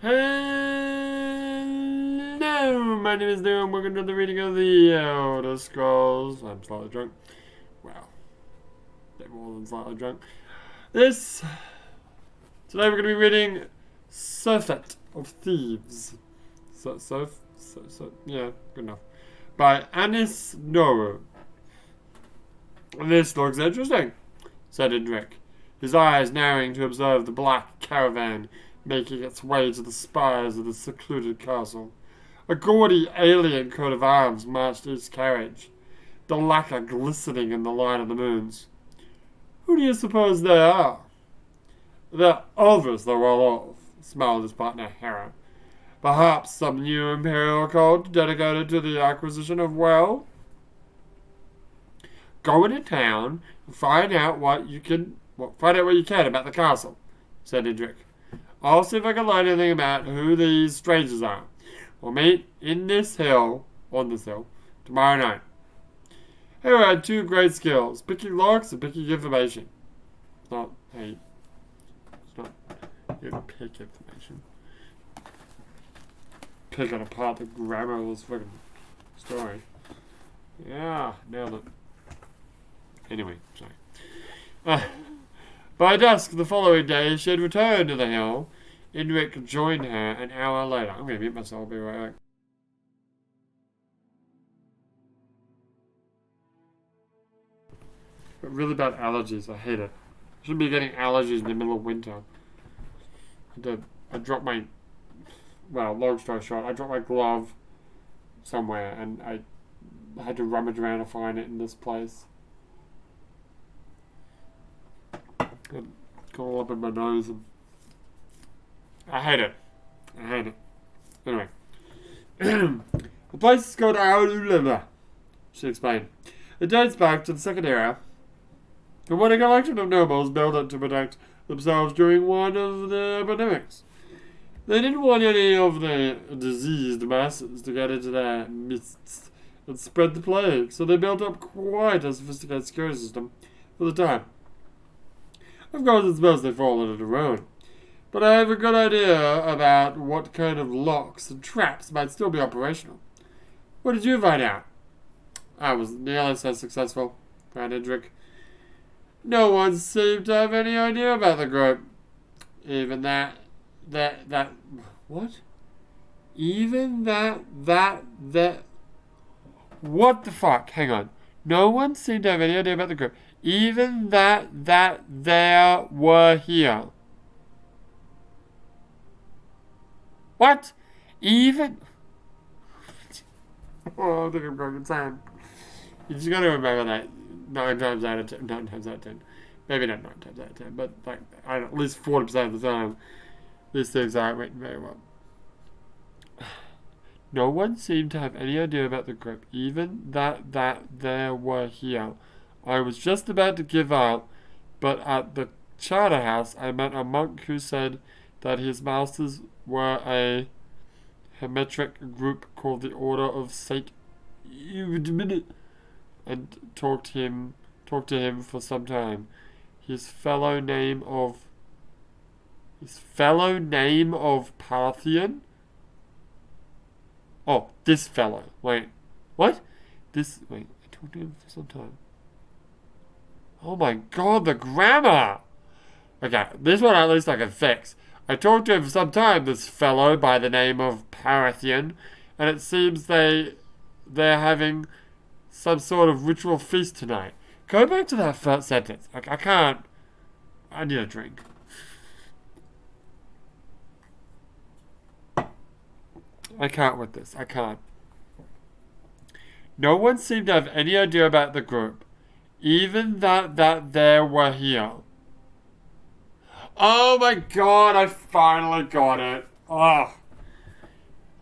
Hello, my name is Leo and welcome to the reading of the Elder Scrolls. I'm slightly drunk. Well, a bit more than slightly drunk. Today we're going to be reading Surfeit of Thieves. Yeah, good enough. By Anis Noru. This looks interesting, said Indrik, his eyes narrowing to observe the black caravan making its way to the spires of the secluded castle. A gaudy alien coat of arms marched its carriage, the lacquer glistening in the light of the moons. Who do you suppose they are? They're obvious they're well off, smiled his partner Hera. Perhaps some new imperial cult dedicated to the acquisition of wealth? Go into town and find out what you can about the castle, said Indrik. I'll see if I can learn anything about who these strangers are. We'll meet on this hill, tomorrow night. Here had two great skills, picking locks and picking information. It's not you pick information. Picking apart the grammar of this fucking story. Yeah, nailed it. Anyway, sorry. By dusk the following day, she had returned to the hill. Indrik joined her an hour later. I'm going to mute myself. I'll be right back. Got really bad allergies. I hate it. I shouldn't be getting allergies in the middle of winter. I dropped my... Well, long story short, I dropped my glove somewhere and I had to rummage around to find it in this place. Got all up in my nose and I hate it. Anyway. The place is called Aulula, she explained. It dates back to the Second Era, and when a collection of nobles built it to protect themselves during one of the epidemics. They didn't want any of the diseased masses to get into their midst and spread the plague, so they built up quite a sophisticated security system for the time. Of course, it's mostly fallen into ruin. But I have a good idea about what kind of locks and traps might still be operational. What did you find out? I was nearly so successful, cried Indrik. No one seemed to have any idea about the group. Even what? Even what the fuck? Hang on. No one seemed to have any idea about the group. Even that they were here. What? Even? Oh, I think I'm going insane. You just gotta remember that 9 times out of 10, 9 times out of 10, maybe not 9 times out of 10, but like at least 40% of the time, these things aren't written very well. No one seemed to have any idea about the group, even that they were here. I was just about to give up, but at the charter house I met a monk who said that his masters were a hermetic group called the Order of Saint Eudemid, and talked to him for some time. His fellow name of Parthian? Oh, this fellow. Wait. What? I talked to him for some time. Oh my god, the grammar! Okay, this one at least I can fix. I talked to him for some time, this fellow by the name of Parathian, and it seems they're having some sort of ritual feast tonight. Go back to that first sentence. I can't. I need a drink. I can't with this. I can't. No one seemed to have any idea about the group. Even that they were here. Oh my god, I finally got it. Oh.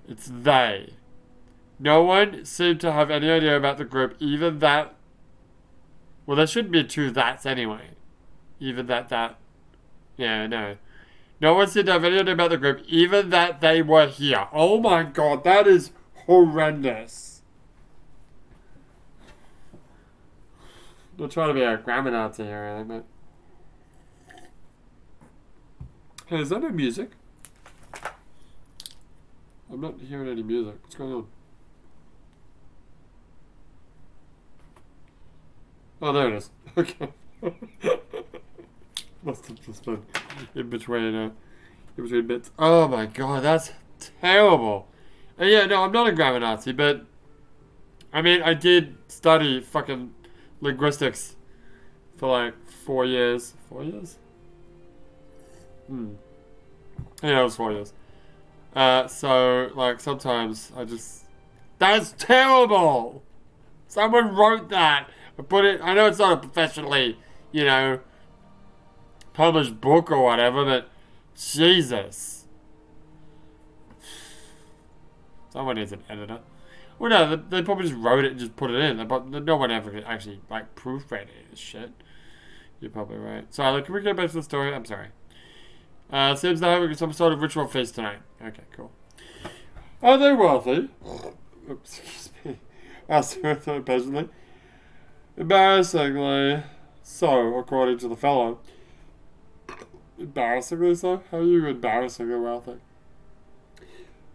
It's they. No one seemed to have any idea about the group, even that... Well, there shouldn't be two that's anyway. Even that... Yeah, no. No one seemed to have any idea about the group, even that they were here. Oh my god, that is horrendous. I'm not trying to be a grammar Nazi here or anything, but... Hey, is that no music? I'm not hearing any music. What's going on? Oh, there it is. Okay. Must have just been in between bits. Oh my god, that's terrible. And yeah, no, I'm not a grammar Nazi, but I mean, I did study fucking linguistics for like 4 years. 4 years? Yeah, it was 4 years. So, like, sometimes I just... That's terrible! Someone wrote that. I know it's not a professionally, published book or whatever, but Jesus. Someone needs an editor. Well, no, they probably just wrote it and just put it in. But no one ever actually, like, proofread it and shit. You're probably right. So, can we get back to the story? I'm sorry. Seems they're having some sort of ritual feast tonight. Okay, cool. Are they wealthy? Oops, excuse me. Asked her patiently. Embarrassingly so, according to the fellow. Embarrassingly so? How are you embarrassingly wealthy?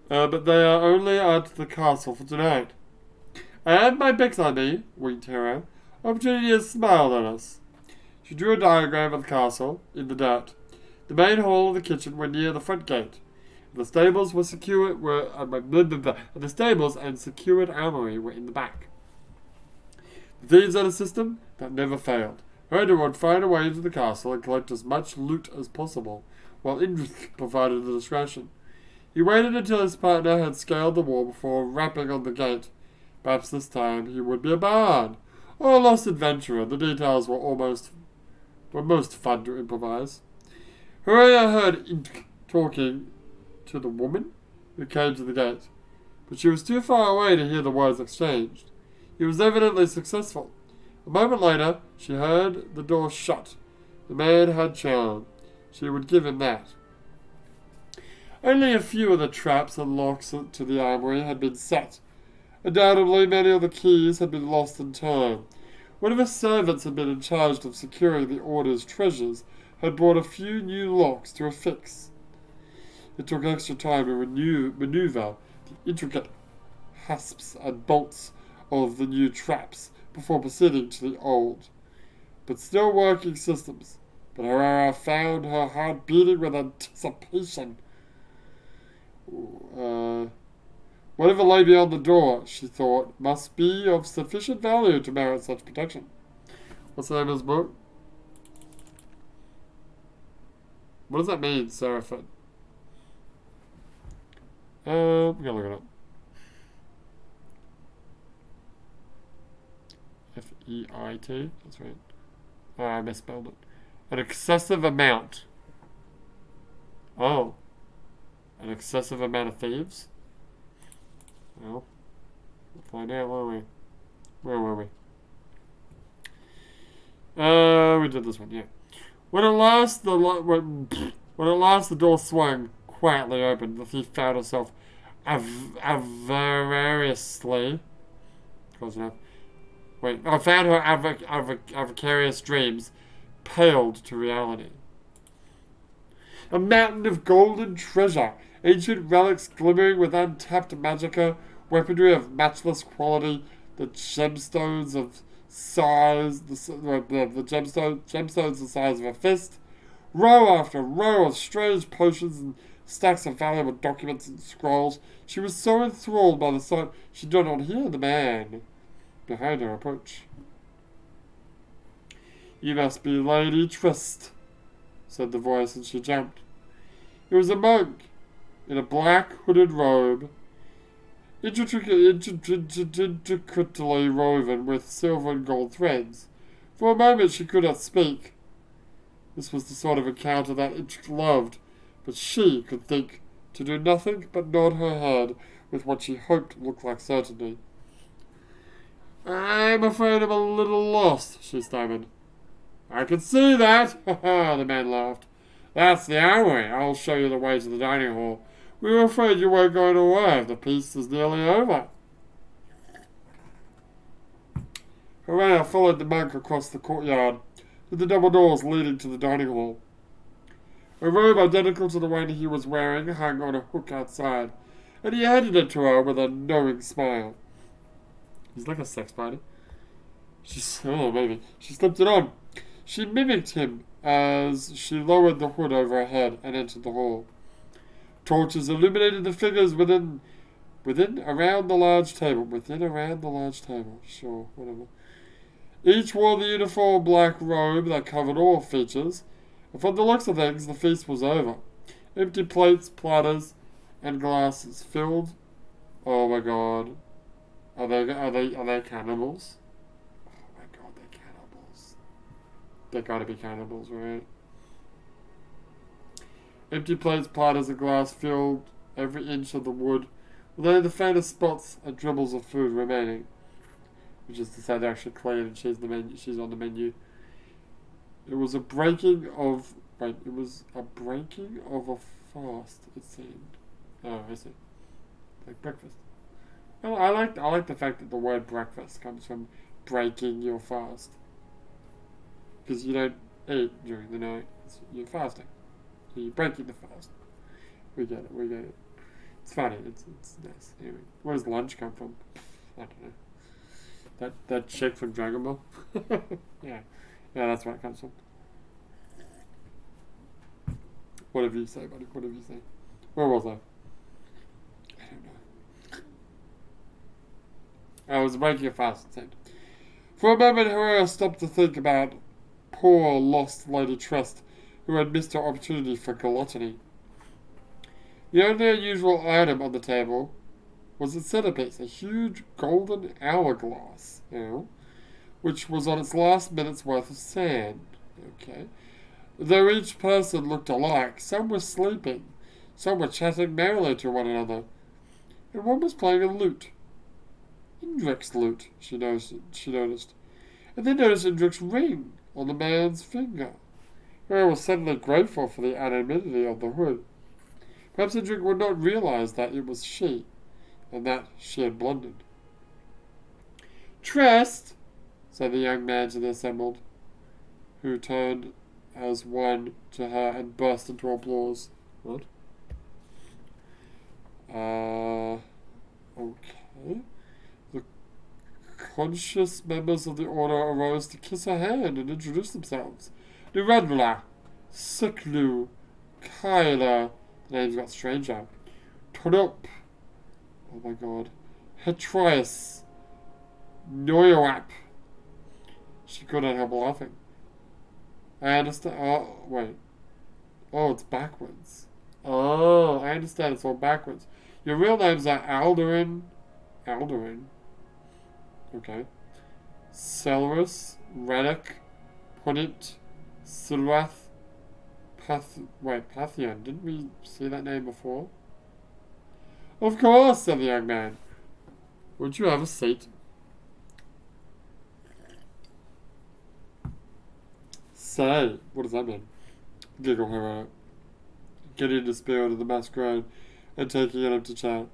But they are only at the castle for tonight. I have my picks on me, winked Hero. Opportunity has smiled at us. She drew a diagram of the castle in the dirt. The main hall and the kitchen were near the front gate. The stables and secured armory were in the back. The thieves had a system that never failed. Herder would find a way into the castle and collect as much loot as possible, while Indrik provided the distraction. He waited until his partner had scaled the wall before rapping on the gate. Perhaps this time he would be a bard, or a lost adventurer. The details were most fun to improvise. Horea heard Indrik talking to the woman who came to the gate, but she was too far away to hear the words exchanged. He was evidently successful. A moment later, she heard the door shut. The man had charm. She would give him that. Only a few of the traps and locks to the armory had been set. Undoubtedly, many of the keys had been lost in time. One of his servants had been in charge of securing the order's treasures, had brought a few new locks to affix. It took extra time to maneuver the intricate hasps and bolts of the new traps before proceeding to the old, but still working systems. But Herrera found her heart beating with anticipation. Whatever lay beyond the door, she thought, must be of sufficient value to merit such protection. What's the name of this book? What does that mean, Surfeit? I'm gonna look it up. F-E-I-T, that's right. I misspelled it. An excessive amount. Oh. An excessive amount of thieves? Well, we'll find out, won't we? Where were we? We did this one, yeah. When at last the door swung quietly open, the thief found herself avariciously. Close enough. I found her avaricious dreams paled to reality. A mountain of golden treasure, ancient relics glimmering with untapped magicka, weaponry of matchless quality, the gemstones the gemstones the size of a fist, row after row of strange potions and stacks of valuable documents and scrolls. She was so enthralled by the sight she did not hear the man behind her approach. "You must be Lady Trist," said the voice, and she jumped. It was a monk in a black hooded robe, intricately woven with silver and gold threads. For a moment she could not speak. This was the sort of encounter that Indrik loved, but she could think to do nothing but nod her head with what she hoped looked like certainty. "I'm afraid I'm a little lost," she stammered. "I can see that," the man laughed. "That's the armory. I'll show you the way to the dining hall. We were afraid you weren't going to arrive. The feast is nearly over." Herrera followed the monk across the courtyard to the double doors leading to the dining hall. A robe identical to the one he was wearing hung on a hook outside, and he handed it to her with a knowing smile. He's like a sex party. Maybe. She slipped it on. She mimicked him as she lowered the hood over her head and entered the hall. Torches illuminated the figures around the large table. Sure, whatever. Each wore the uniform black robe that covered all features, and from the looks of things, the feast was over. Empty plates, platters, and glasses filled. Oh my god. Are they cannibals? Oh my god, they're cannibals. They gotta be cannibals, right? Empty plates, platters, and glass filled every inch of the wood, with only the faintest spots and dribbles of food remaining. Which is to say they're actually clean and she's on the menu. It was a breaking of a fast, it seemed. Oh, I see. Like breakfast. Well, I like the fact that the word breakfast comes from breaking your fast. Because you don't eat during the night. You're fasting. So you're breaking the fast. We get it. It's funny. It's nice. Anyway, where does lunch come from? I don't know. That chick from Dragon Ball? Yeah, that's where it comes from. Whatever you say, buddy. Whatever you say. Where was I? I don't know. I was breaking a fast, it seemed. For a moment, Herrera stopped to think about poor, lost Lady Trust, who had missed her opportunity for gluttony. The only unusual item on the table was its centerpiece, a huge golden hourglass, which was on its last minute's worth of sand. Okay. Though each person looked alike, some were sleeping, some were chatting merrily to one another, and one was playing a lute. Indrik's lute, she noticed, and then noticed Indrik's ring on the man's finger. Hera was suddenly grateful for the anonymity of the hood. Perhaps Indrik would not realize that it was she, and that she had blundered. "Trust," said the young man to the assembled, who turned as one to her and burst into applause. What? Okay. The conscious members of the order arose to kiss her hand and introduce themselves. Nirandla, Siklu, Kyla, the names got stranger, Tonup, oh my god, Hetrias, Noyoap. She couldn't help laughing. I understand. Oh, wait. Oh, it's backwards. Oh, I understand. It's all backwards. Your real names are Alduin. Okay. Celerus, Rennick, Punit, Silwath, Pathian. Didn't we see that name before? Of course, said the young man. Would you have a seat? Say, what does that mean? Giggle her out. Getting in the spirit of the masquerade and taking it up to chat.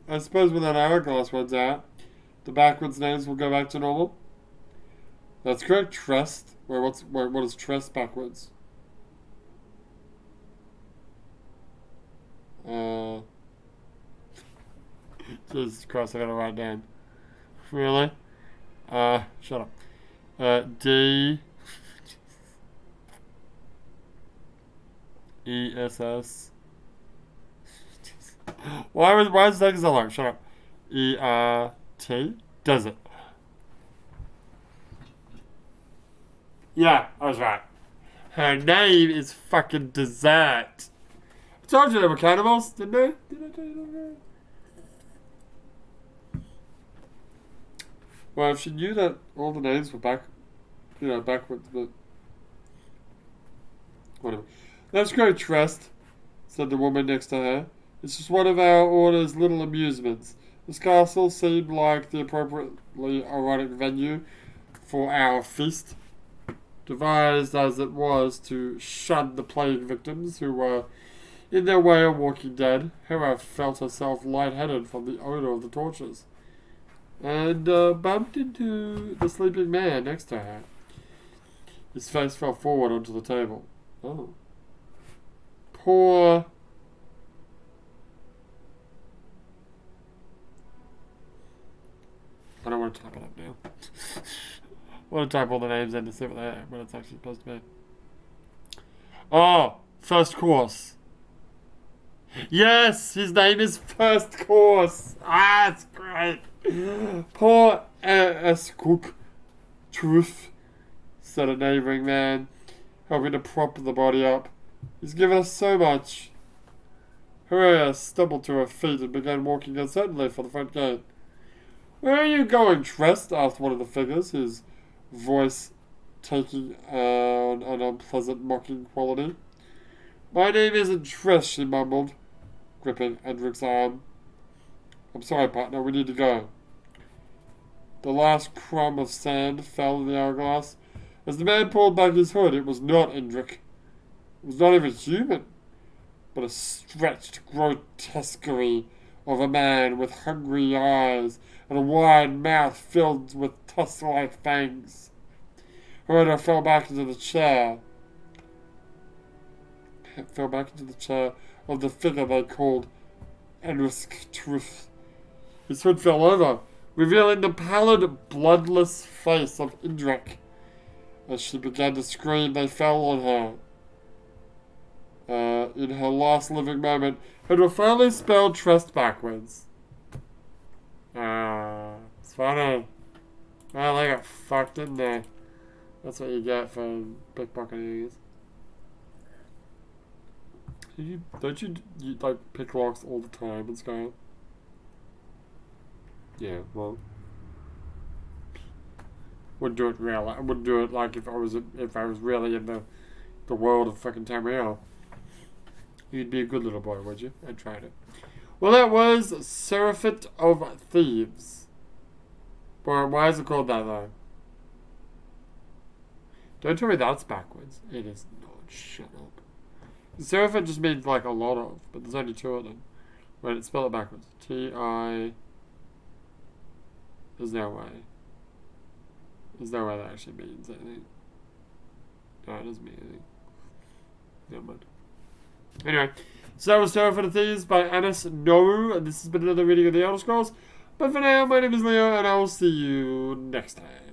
I suppose when that hourglass runs out, the backwards names will go back to normal? That's correct, Trust. What is Trust backwards? Jesus Christ, I gotta write down. Really? Shut up. D ESS. Why is it taking so long? Shut up. ERT? Does it? Yeah, I was right. Her name is fucking Dessert. I told you they were cannibals, didn't I? Did I tell you that? Well, if she knew that all the names were backwards, but whatever. Let's go, Trust, said the woman next to her. It's just one of our order's little amusements. This castle seemed like the appropriately ironic venue for our feast, devised as it was to shun the plague victims who were in their way of Walking Dead. Hera felt herself lightheaded from the odor of the torches, and bumped into the sleeping man next to her. His face fell forward onto the table. Oh. Poor want to type it up now. I want to type all the names in to see what it's actually supposed to be. Oh, first course. Yes, his name is First Course. Ah, it's great. Poor S. Cook. Truth, said a neighbouring man, helping to prop the body up. He's given us so much. Hooray stumbled to her feet and began walking uncertainly for the front gate. Where are you going, Trest? Asked one of the figures, his voice taking an unpleasant mocking quality. My name isn't Trest, she mumbled, gripping Edric's arm. I'm sorry, partner, we need to go. The last crumb of sand fell in the hourglass. As the man pulled back his hood, it was not Edric. It was not even human, but a stretched grotesquerie of a man with hungry eyes and a wide mouth filled with tusk-like fangs. Herrera fell back into the chair. Of the figure they called Edric Truth. His hood fell over, revealing the pallid, bloodless face of Indrek. As she began to scream, they fell on her. In her last living moment, Hedra finally spelled Trest backwards. It's funny. Well, they got fucked, didn't they? That's what you get for pickpocketing. Don't you like pick locks all the time in Skyrim? Yeah, well, wouldn't do it real. I wouldn't do it like if I was really in the world of fucking Tamriel. You'd be a good little boy, would you? I tried it. Well, that was Surfeit of Thieves. Boy, why is it called that though? Don't tell me that's backwards. It is not. Shut up. Surfeit just means like a lot of, but there's only two of them. Wait, spell it backwards. T-I... There's no way. There's no way that actually means anything. No, it doesn't mean anything. Never mind. Anyway, so that was Surfeit of Thieves by Anis Noru, and this has been another reading of the Elder Scrolls. But for now, my name is Leo, and I will see you next time.